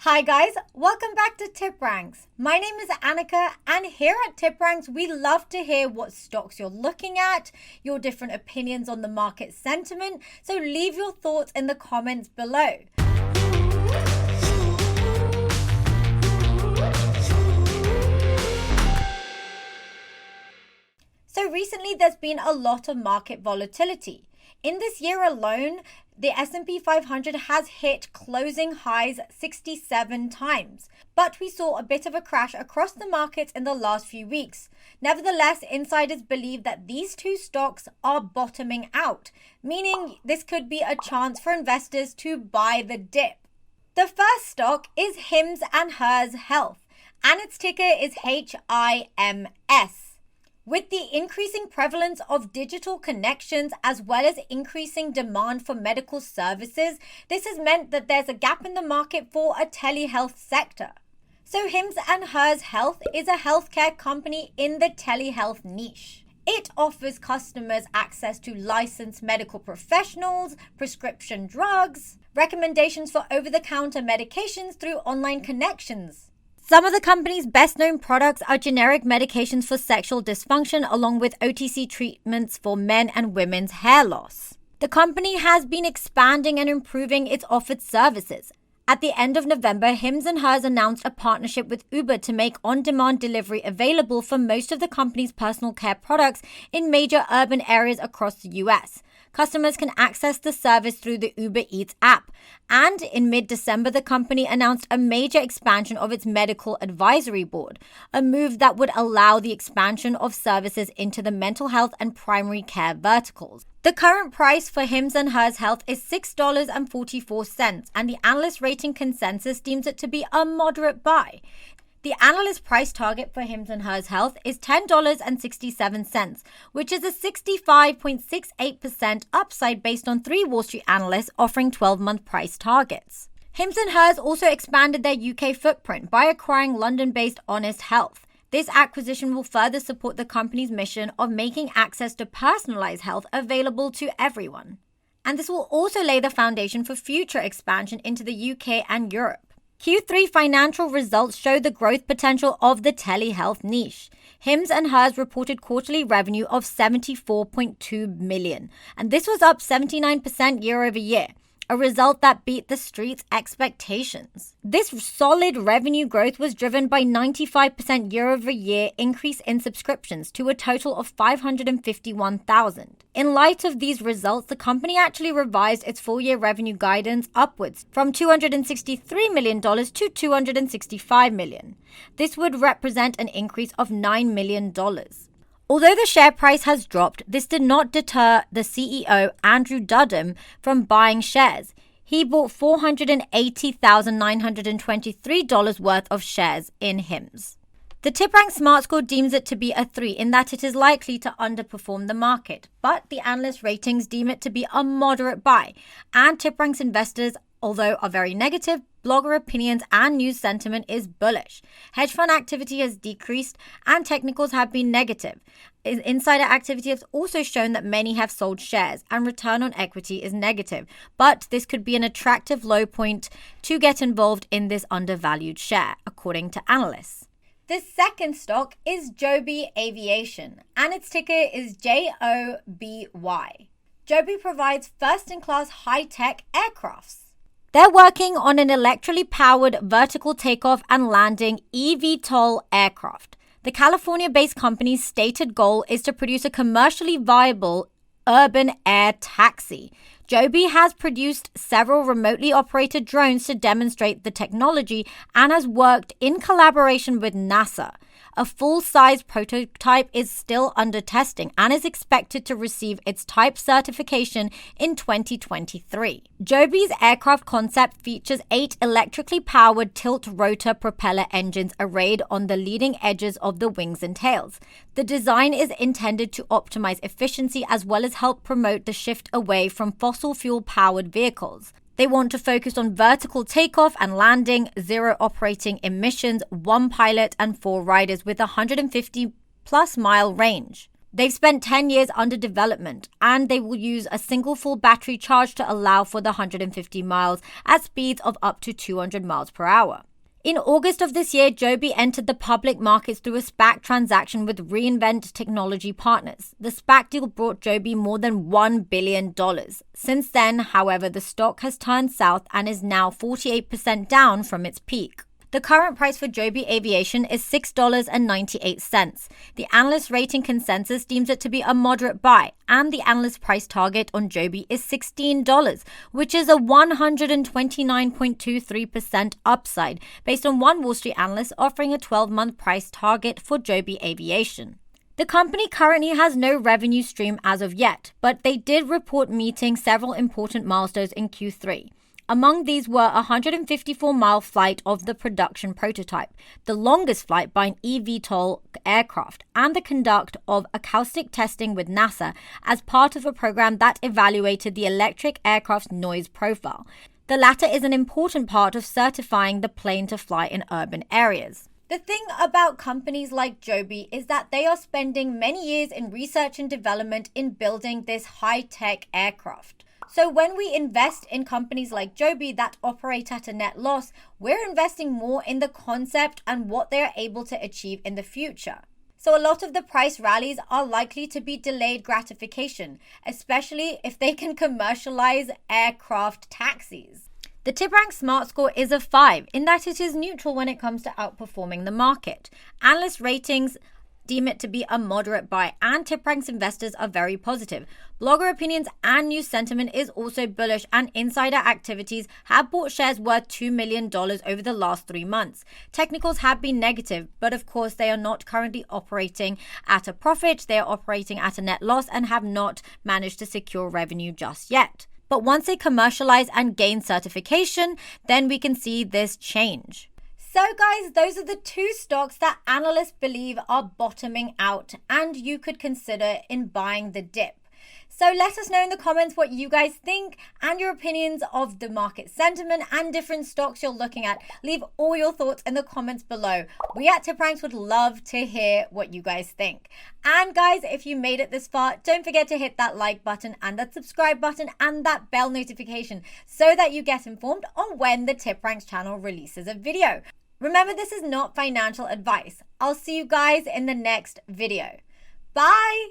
Hi guys, welcome back to TipRanks. My name is Annika, and here at TipRanks we love to hear what stocks you're looking at, your different opinions on the market sentiment, so leave your thoughts in the comments below. So recently there's been a lot of market volatility. In this year alone, the S&P 500 has hit closing highs 67 times, but we saw a bit of a crash across the markets in the last few weeks. Nevertheless, insiders believe that these two stocks are bottoming out, meaning this could be a chance for investors to buy the dip. The first stock is Hims & Hers Health, and its ticker is HIMS. With the increasing prevalence of digital connections as well as increasing demand for medical services, this has meant that there's a gap in the market for a telehealth sector. So Hims & Hers Health is a healthcare company in the telehealth niche. It offers customers access to licensed medical professionals, prescription drugs, recommendations for over-the-counter medications through online connections. Some of the company's best-known products are generic medications for sexual dysfunction along with OTC treatments for men and women's hair loss. The company has been expanding and improving its offered services. At the end of November, Hims & Hers announced a partnership with Uber to make on-demand delivery available for most of the company's personal care products in major urban areas across the US. Customers can access the service through the Uber Eats app. And in mid-December, the company announced a major expansion of its medical advisory board, a move that would allow the expansion of services into the mental health and primary care verticals. The current price for Hims & Hers Health is $6.44, and the analyst rating consensus deems it to be a moderate buy. The analyst price target for Hims & Hers Health is $10.67, which is a 65.68% upside based on 3 Wall Street analysts offering 12-month price targets. Hims & Hers also expanded their UK footprint by acquiring London-based Honest Health. This acquisition will further support the company's mission of making access to personalized health available to everyone. And this will also lay the foundation for future expansion into the UK and Europe. Q3 financial results show the growth potential of the telehealth niche. Hims & Hers reported quarterly revenue of $74.2 million, and this was up 79% year over year, a result that beat the street's expectations. This solid revenue growth was driven by 95% year-over-year increase in subscriptions to a total of 551,000. In light of these results, the company actually revised its full-year revenue guidance upwards from $263 million to $265 million. This would represent an increase of $9 million. Although the share price has dropped, this did not deter the CEO, Andrew Dudum, from buying shares. He bought $480,923 worth of shares in Hims. The TipRanks Smart Score deems it to be a 3 in that it is likely to underperform the market, but the analyst ratings deem it to be a moderate buy, and TipRanks investors, although are very negative, blogger opinions and news sentiment is bullish. Hedge fund activity has decreased and technicals have been negative. Insider activity has also shown that many have sold shares and return on equity is negative, but this could be an attractive low point to get involved in this undervalued share, according to analysts. The second stock is JOBY Aviation, and its ticker is JOBY. JOBY provides first-in-class high-tech aircrafts. They're working on an electrically powered vertical takeoff and landing eVTOL aircraft. The California-based company's stated goal is to produce a commercially viable urban air taxi. JOBY has produced several remotely operated drones to demonstrate the technology and has worked in collaboration with NASA. A full-size prototype is still under testing and is expected to receive its type certification in 2023. JOBY's aircraft concept features 8 electrically powered tilt-rotor propeller engines arrayed on the leading edges of the wings and tails. The design is intended to optimize efficiency as well as help promote the shift away from fossil fuel-powered vehicles. They want to focus on vertical takeoff and landing, 0 operating emissions, 1 pilot and 4 riders with a 150-plus mile range. They've spent 10 years under development, and they will use a single full battery charge to allow for the 150 miles at speeds of up to 200 miles per hour. In August of this year, JOBY entered the public markets through a SPAC transaction with Reinvent Technology Partners. The SPAC deal brought JOBY more than $1 billion. Since then, however, the stock has turned south and is now 48% down from its peak. The current price for JOBY Aviation is $6.98. The analyst rating consensus deems it to be a moderate buy, and the analyst price target on JOBY is $16, which is a 129.23% upside, based on one Wall Street analyst offering a 12-month price target for JOBY Aviation. The company currently has no revenue stream as of yet, but they did report meeting several important milestones in Q3. Among these were a 154-mile flight of the production prototype, the longest flight by an eVTOL aircraft, and the conduct of acoustic testing with NASA as part of a program that evaluated the electric aircraft's noise profile. The latter is an important part of certifying the plane to fly in urban areas. The thing about companies like JOBY is that they are spending many years in research and development in building this high-tech aircraft. So when we invest in companies like JOBY that operate at a net loss, we're investing more in the concept and what they are able to achieve in the future. So a lot of the price rallies are likely to be delayed gratification, especially if they can commercialize aircraft taxis. The TipRanks Smart Score is a 5 in that it is neutral when it comes to outperforming the market. Analyst ratings deem it to be a moderate buy, and TipRanks investors are very positive. Blogger opinions and news sentiment is also bullish, and insider activities have bought shares worth $2 million over the last 3 months. Technicals have been negative, but of course they are not currently operating at a profit. They are operating at a net loss and have not managed to secure revenue just yet. But once they commercialize and gain certification, then we can see this change. So guys, those are the 2 stocks that analysts believe are bottoming out and you could consider in buying the dip. So let us know in the comments what you guys think and your opinions of the market sentiment and different stocks you're looking at. Leave all your thoughts in the comments below. We at TipRanks would love to hear what you guys think. And guys, if you made it this far, don't forget to hit that like button and that subscribe button and that bell notification so that you get informed on when the TipRanks channel releases a video. Remember, this is not financial advice. I'll see you guys in the next video. Bye!